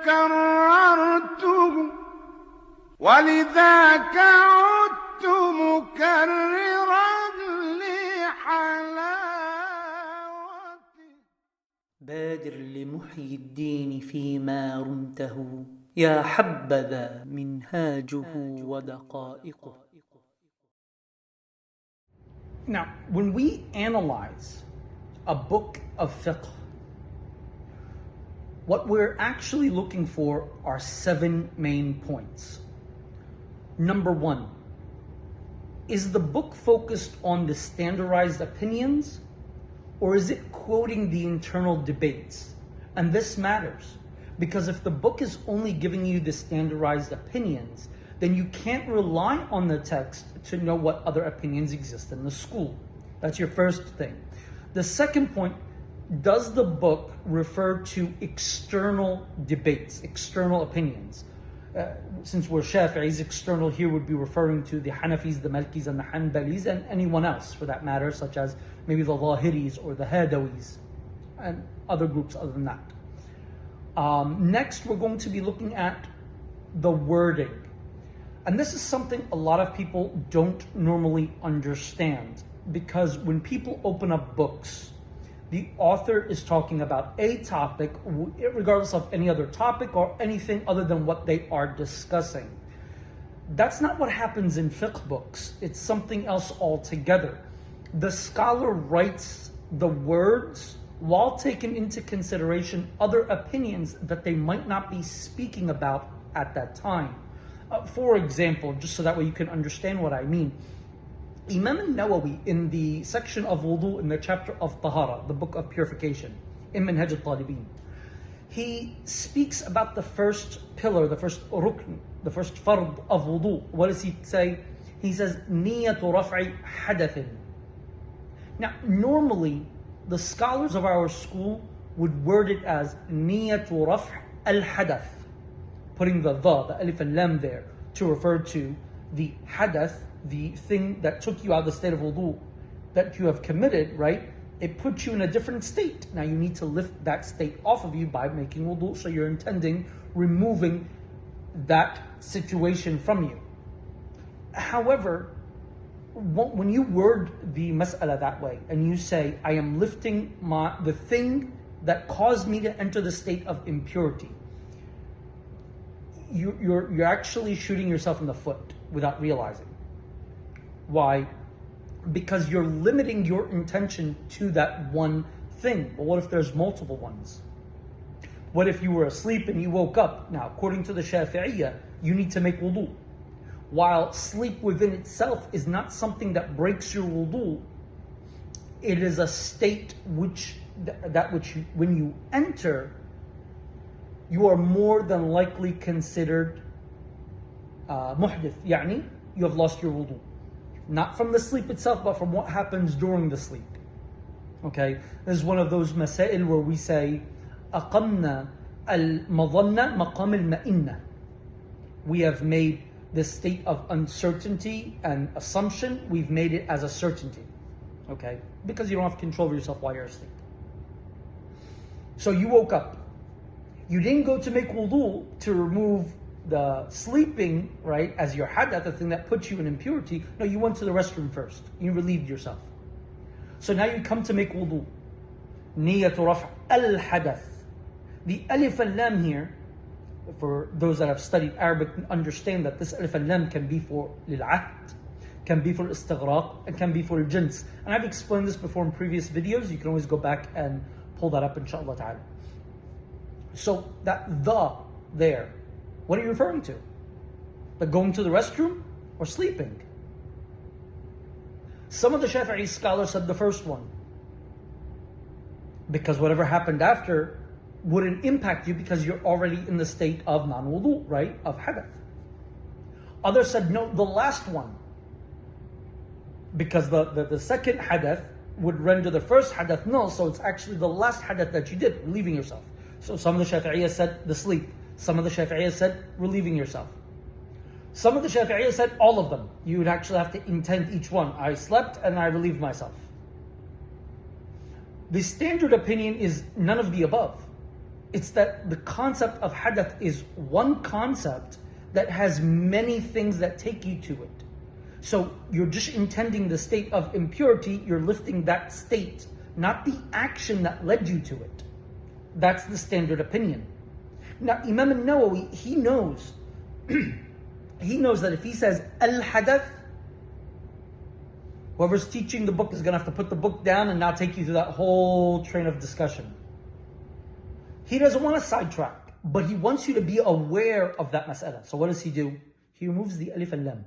كررته ولذاك عدت مكررا لحلاوته. بادر لمحيي الدين فيما رمته، يا حبذا منهاجه ودقائقه. Now, when we analyze a book of fiqh, what we're actually looking for are 7 main points. Number 1, is the book focused on the standardized opinions, or is it quoting the internal debates? And this matters, because if the book is only giving you the standardized opinions, then you can't rely on the text to know what other opinions exist in the school. That's your first thing. The second point, does the book refer to external debates, external opinions? Since we're Shafi'is, external here would be referring to the Hanafis, the Malikis, and the Hanbalis, and anyone else for that matter, such as maybe the Zahiris or the Hadawis, and other groups other than that. Next, we're going to be looking at the wording. And this is something a lot of people don't normally understand, because when people open up books, the author is talking about a topic, regardless of any other topic or anything other than what they are discussing. That's not what happens in fiqh books. It's something else altogether. The scholar writes the words while taking into consideration other opinions that they might not be speaking about at that time. For example, just so that way you can understand what I mean, Imam An Nawawi, in the section of wudu, in the chapter of tahara, the book of purification, in Minhaj al-Talibin, he speaks about the first pillar, the first rukn, the first fard of wudu. What does he say? He says, niyatu raf'i hadathin. Now, normally, the scholars of our school would word it as niyatu raf' al-hadath, putting the alif and lam there to refer to the hadath, the thing that took you out of the state of wudu that you have committed, right? It puts you in a different state. Now you need to lift that state off of you by making wudu, so you're intending removing that situation from you. However, when you word the mas'ala that way and you say, I am lifting the thing that caused me to enter the state of impurity, you're actually shooting yourself in the foot without realizing. Why? Because you're limiting your intention to that one thing. But what if there's multiple ones? What if you were asleep and you woke up? Now, according to the Shafi'iyya, you need to make wudu. While sleep within itself is not something that breaks your wudu, it is a state which when you enter, you are more than likely considered muhdith, yani you have lost your wudu. Not from the sleep itself, but from what happens during the sleep. Okay, this is one of those masail where we say, أقمنا المظنة مقام المئنة. We have made the state of uncertainty and assumption, we've made it as a certainty. Okay, because you don't have control of yourself while you're asleep. So you woke up. You didn't go to make wudu to remove the sleeping, right, as your hadath, the thing that puts you in impurity. No, you went to the restroom first. You relieved yourself. So now you come to make wudu. Niyatu raf' al-hadath. The alif and lam here, for those that have studied Arabic, understand that this alif and lam can be for lil-ahd, can be for istighraq, and can be for jins. And I've explained this before in previous videos. You can always go back and pull that up, inshallah ta'ala. So that the there, what are you referring to? The going to the restroom or sleeping? Some of the Shafi'i scholars said the first one, because whatever happened after wouldn't impact you because you're already in the state of non-wudu, right? Of hadath. Others said no, the last one, because the second hadath would render the first hadath null, so it's actually the last hadath that you did, relieving yourself. So some of the Shafi'iyya said the sleep. Some of the Shafi'iyya said relieving yourself. Some of the Shafi'iyya said all of them. You would actually have to intend each one. I slept and I relieved myself. The standard opinion is none of the above. It's that the concept of hadath is one concept that has many things that take you to it. So you're just intending the state of impurity, you're lifting that state, not the action that led you to it. That's the standard opinion. Now, Imam An Nawawi, he knows that if he says al-hadath, whoever's teaching the book is going to have to put the book down and now take you through that whole train of discussion. He doesn't want to sidetrack, but he wants you to be aware of that mas'ala. So what does he do? He removes the alif and lam.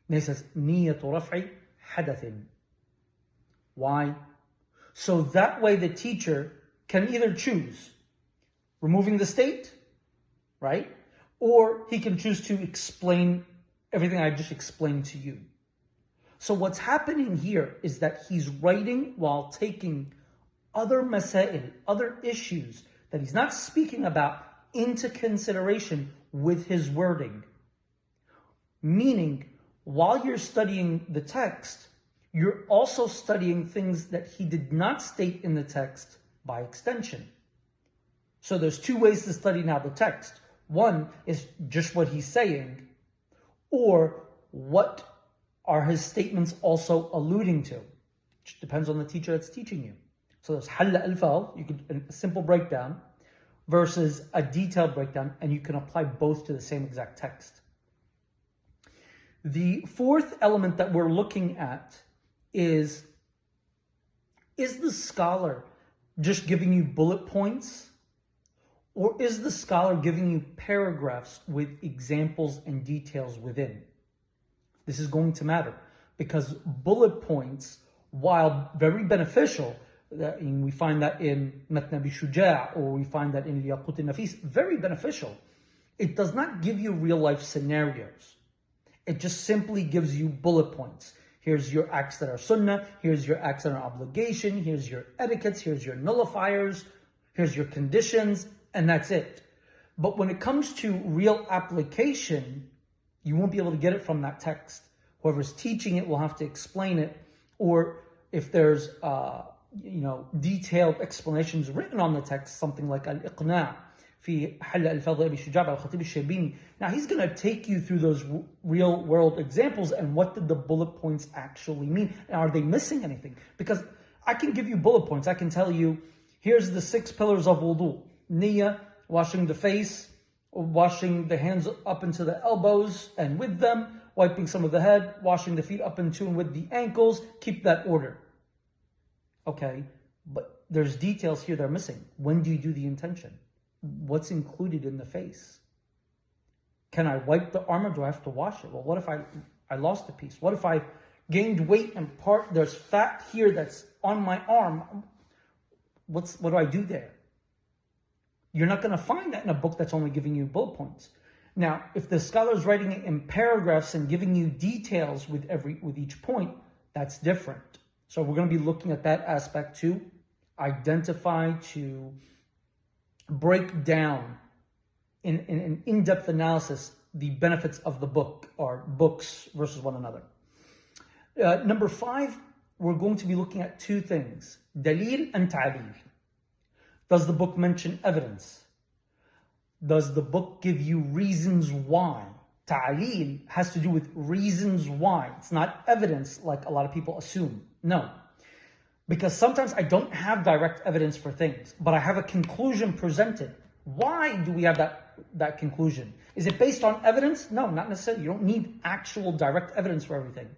And he says, niyatu raf'i hadathin. Why? So that way the teacher can either choose removing the state, right? Or he can choose to explain everything I just explained to you. So what's happening here is that he's writing while taking other masail, other issues that he's not speaking about into consideration with his wording. Meaning, while you're studying the text, you're also studying things that he did not state in the text by extension. So there's two ways to study now the text. One is just what he's saying, or what are his statements also alluding to? Which depends on the teacher that's teaching you. So there's halla al-fal, you could a simple breakdown, versus a detailed breakdown, and you can apply both to the same exact text. The fourth element that we're looking at is the scholar just giving you bullet points, or is the scholar giving you paragraphs with examples and details within? This is going to matter, because bullet points, while very beneficial, and we find that in Matn Abi Shuja' or we find that in Liyaqut al-Nafis, very beneficial. It does not give you real life scenarios. It just simply gives you bullet points. Here's your acts that are sunnah, here's your acts that are obligation, here's your etiquettes, here's your nullifiers, here's your conditions, and that's it. But when it comes to real application, you won't be able to get it from that text. Whoever's teaching it will have to explain it, or if there's detailed explanations written on the text, something like al-Iqna' fi Hal al-Fadl Abi Shuja' al-Khatib al-Shaybini. Now he's going to take you through those real world examples and what did the bullet points actually mean, and are they missing anything? Because I can give you bullet points. I can tell you, here's the 6 pillars of wudu: niyyah, washing the face, washing the hands up into the elbows and with them, wiping some of the head, washing the feet up into and with the ankles. Keep that order. Okay, but there's details here that are missing. When do you do the intention? What's included in the face? Can I wipe the arm or do I have to wash it? Well, what if I lost a piece? What if I gained weight and there's fat here that's on my arm? What do I do there? You're not going to find that in a book that's only giving you bullet points. Now, if the scholar is writing it in paragraphs and giving you details with each point, that's different. So we're going to be looking at that aspect to identify, to break down in an in-depth analysis the benefits of the book or books versus one another. Number 5, we're going to be looking at 2 things: dalil and ta'lil. Does the book mention evidence? Does the book give you reasons why? Ta'lil has to do with reasons why. It's not evidence like a lot of people assume. No. Because sometimes I don't have direct evidence for things, but I have a conclusion presented. Why do we have that conclusion? Is it based on evidence? No, not necessarily. You don't need actual direct evidence for everything.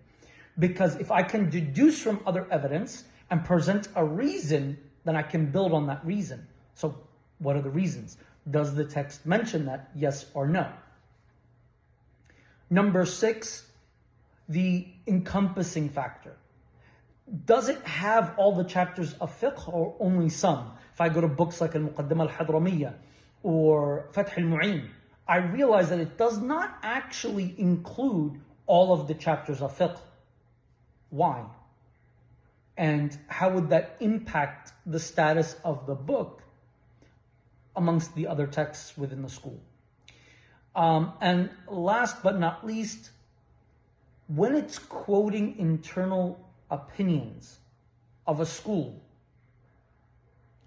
Because if I can deduce from other evidence and present a reason, then I can build on that reason. So what are the reasons? Does the text mention that? Yes or no? Number 6, the encompassing factor. Does it have all the chapters of fiqh or only some? If I go to books like Al-Muqaddimah Al-Hadramiyya or Fath Al-Mu'in, I realize that it does not actually include all of the chapters of fiqh. Why? And how would that impact the status of the book amongst the other texts within the school? And last but not least, when it's quoting internal opinions of a school,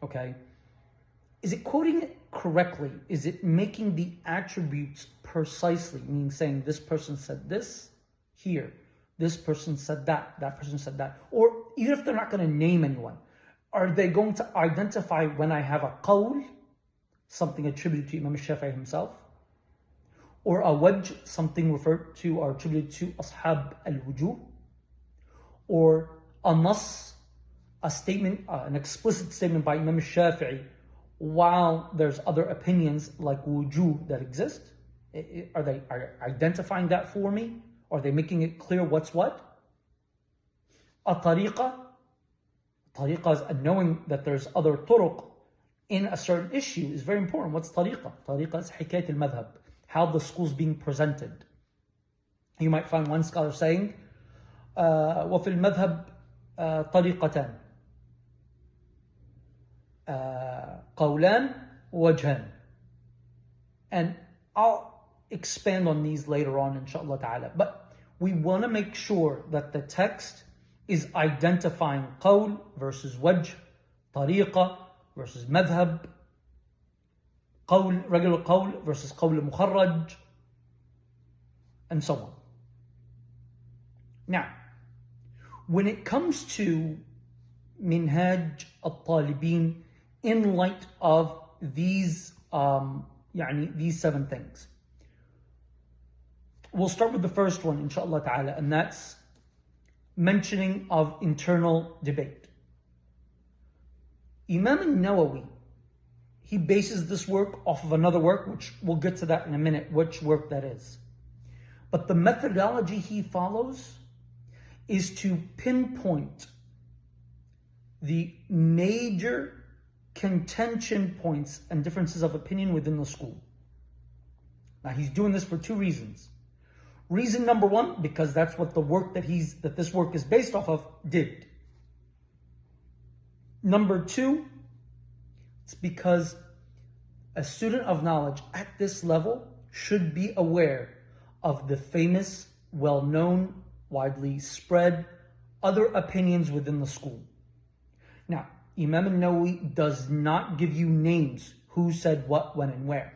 okay, is it quoting it correctly? Is it making the attributes precisely, meaning saying this person said this here, this person said that, that person said that? Or even if they're not going to name anyone, are they going to identify when I have a qawl, something attributed to Imam Shafi'i himself, or a wajh, something referred to or attributed to ashab al-wujuh, or a nas, a statement, an explicit statement by Imam Shafi'i, while there's other opinions like wujuh that exist? Are they identifying that for me? Are they making it clear what's what? A tariqah is knowing that there's other turuq in a certain issue is very important. What's tariqah? Tariqah is hikayat al-madhab, how the school's being presented. You might find one scholar saying, وَفِي الْمَذْهَبِ طَرِيقَتان قَوْلان وَجْهان. And I'll expand on these later on, inshallah ta'ala. But we want to make sure that the text is identifying qawl versus wajh, tariqah versus madhab, qawl, regular qawl versus qawl mukharraj, and so on. Now, when it comes to Minhaj al-Talibin in light of these these 7 things, we'll start with the first one, inshallah ta'ala, and that's mentioning of internal debate. Imam An Nawawi, he bases this work off of another work, which we'll get to that in a minute, which work that is. But the methodology he follows is to pinpoint the major contention points and differences of opinion within the school. Now, he's doing this for 2 reasons. Reason number 1, because that's what the work that this work is based off of did. Number 2, it's because a student of knowledge at this level should be aware of the famous, well-known, widely spread other opinions within the school. Now, Imam An Nawawi does not give you names who said what, when, and where.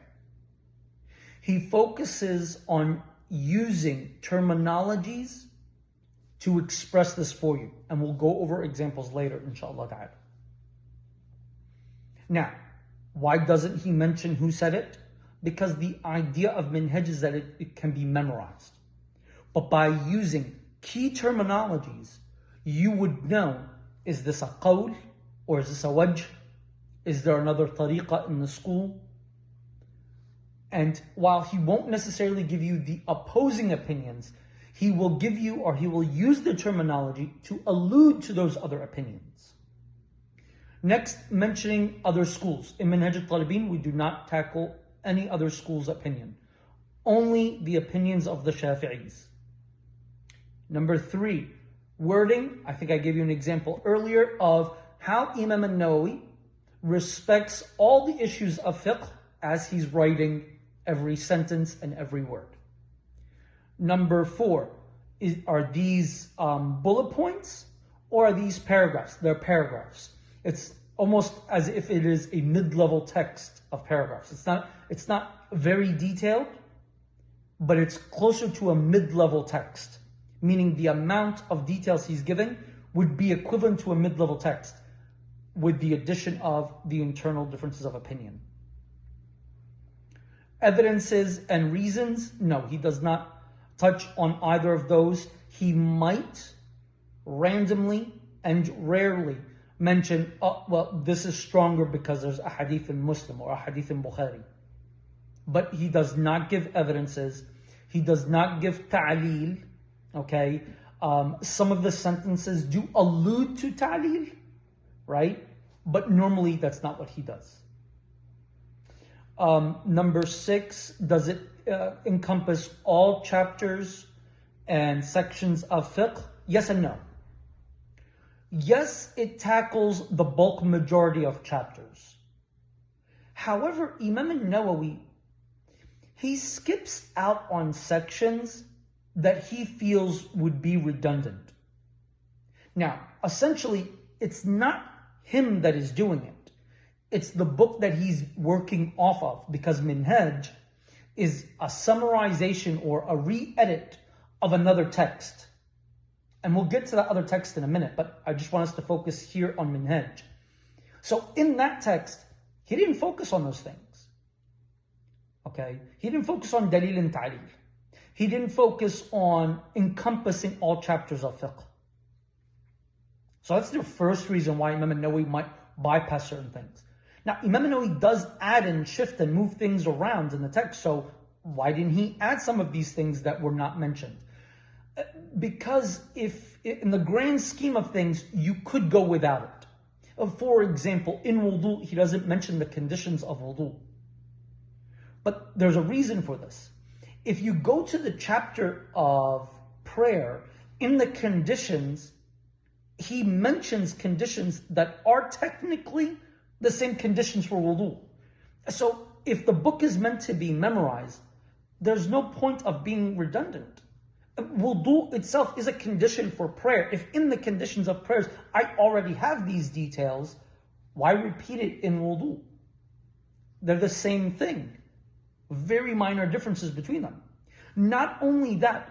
He focuses on using terminologies to express this for you. And we'll go over examples later, inshallah ta'ala. Now, why doesn't he mention who said it? Because the idea of minhaj is that it can be memorized. But by using key terminologies, you would know, is this a qawl or is this a wajh? Is there another tariqah in the school? And while he won't necessarily give you the opposing opinions, he will give you, or he will use the terminology to allude to those other opinions. Next, mentioning other schools. In Minhaj al-Talibin, we do not tackle any other school's opinion. Only the opinions of the Shafi'is. Number 3, wording. I think I gave you an example earlier of how Imam An Nawawi respects all the issues of fiqh as he's writing every sentence and every word. Number 4, are these bullet points or are these paragraphs? They're paragraphs. It's almost as if it is a mid-level text of paragraphs. It's not very detailed, but it's closer to a mid-level text, meaning the amount of details he's giving would be equivalent to a mid-level text with the addition of the internal differences of opinion. Evidences and reasons, no, he does not touch on either of those. He might randomly and rarely mention, oh, well, this is stronger because there's a hadith in Muslim or a hadith in Bukhari. But he does not give evidences. He does not give ta'leel, okay? Some of the sentences do allude to ta'leel, right? But normally that's not what he does. Number 6, does it encompass all chapters and sections of fiqh? Yes and no. Yes, it tackles the bulk majority of chapters. However, Imam An Nawawi, he skips out on sections that he feels would be redundant. Now, essentially, it's not him that is doing it. It's the book that he's working off of, because Minhaj is a summarization or a re-edit of another text. And we'll get to that other text in a minute, but I just want us to focus here on Minhaj. So in that text, he didn't focus on those things. Okay? He didn't focus on dalil and ta'lil. He didn't focus on encompassing all chapters of fiqh. So that's the first reason why Imam Nawawi might bypass certain things. Now, Imam Nawawi does add and shift and move things around in the text, so why didn't he add some of these things that were not mentioned? Because if, in the grand scheme of things, you could go without it. For example, in wudu, he doesn't mention the conditions of wudu. But there's a reason for this. If you go to the chapter of prayer, in the conditions, he mentions conditions that are technically the same conditions for wudu. So if the book is meant to be memorized, there's no point of being redundant. Wudu itself is a condition for prayer. If in the conditions of prayers, I already have these details, why repeat it in wudu? They're the same thing. Very minor differences between them. Not only that,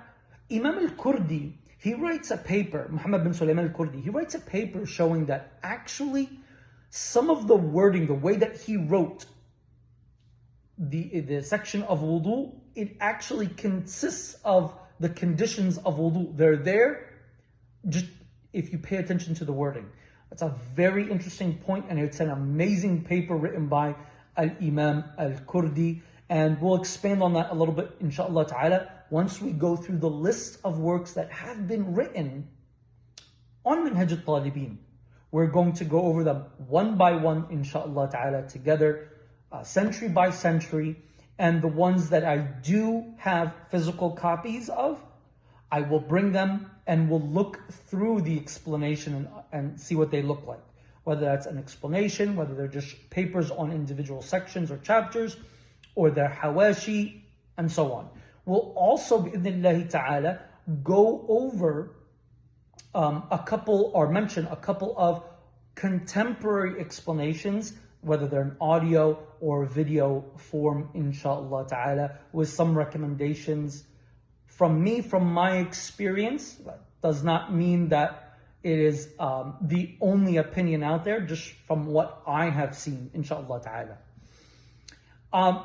Imam al-Kurdi, he writes a paper, Muhammad bin Sulaiman al-Kurdi, he writes a paper showing that actually some of the wording, the way that he wrote the section of wudu, it actually consists of the conditions of wudu. They're there, just if you pay attention to the wording. That's a very interesting point, and it's an amazing paper written by al-Imam al-Kurdi, and we'll expand on that a little bit, inshallah ta'ala, once we go through the list of works that have been written on Minhaj al-Talibin. We're going to go over them one by one, inshallah ta'ala, together, century by century. And the ones that I do have physical copies of, I will bring them and we'll look through the explanation and see what they look like. Whether that's an explanation, whether they're just papers on individual sections or chapters, or they're hawashi, and so on. We'll also, bi'idhnillahi ta'ala, go over mention a couple of contemporary explanations, whether they're in audio or video form, inshallah ta'ala, with some recommendations from me, from my experience. That does not mean that it is the only opinion out there, just from what I have seen, inshallah ta'ala.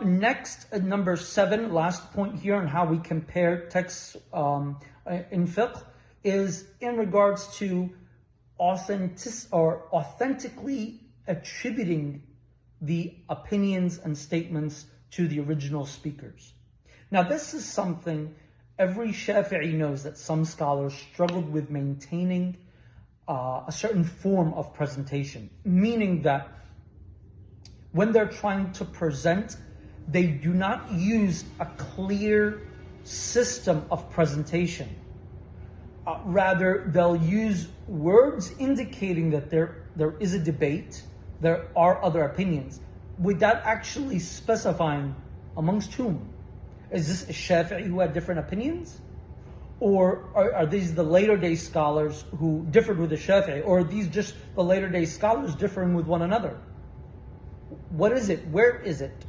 Next, number 7, last point here on how we compare texts in fiqh, is in regards to authentically attributing the opinions and statements to the original speakers. Now, this is something every Shafi'i knows, that some scholars struggled with maintaining a certain form of presentation, meaning that when they're trying to present, they do not use a clear system of presentation. Rather, they'll use words indicating that there is a debate, there are other opinions, without actually specifying amongst whom. Is this a Shafi'i who had different opinions? Or are these the later day scholars who differed with the Shafi'i? Or are these just the later day scholars differing with one another? What is it? Where is it?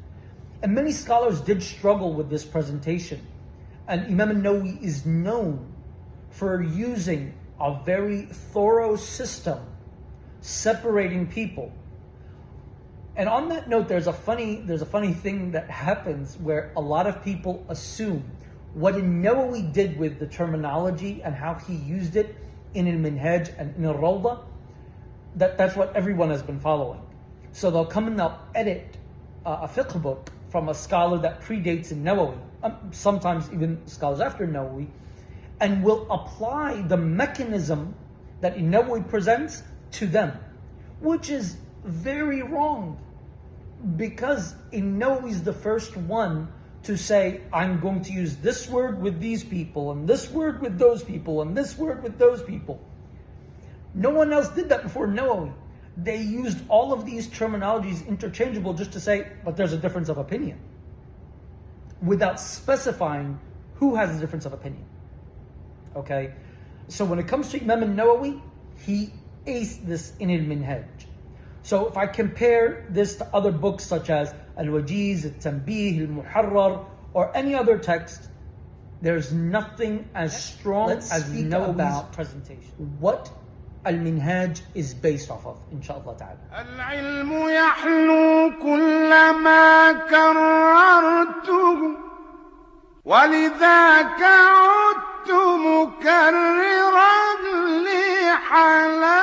And many scholars did struggle with this presentation. And Imam Nawawi is known for using a very thorough system separating people. And on that note, there's a funny thing that happens where a lot of people assume what Nawawi did with the terminology and how he used it in al-Minhaj and in al-Rawda, that's what everyone has been following. So they'll come and they'll edit a fiqh book from a scholar that predates Nawawi, sometimes even scholars after Nawawi, and will apply the mechanism that Nawawi presents to them, which is very wrong, because Nawawi is the first one to say, I'm going to use this word with these people, and this word with those people, and this word with those people. No one else did that before Nawawi. They used all of these terminologies interchangeable just to say, but there's a difference of opinion, without specifying who has a difference of opinion. Okay? So when it comes to Imam Nawawi, he aced this in al-Minhaj. So if I compare this to other books such as Al-Wajiz, Al-Tanbih, Al-Muharrar, or any other text, there's nothing as strong as Nawawi's presentation. What alMinhaj is based off of, inshallah ta'ala. العلم يحلو كلما كررته ولذاك عدت مكررا لحلال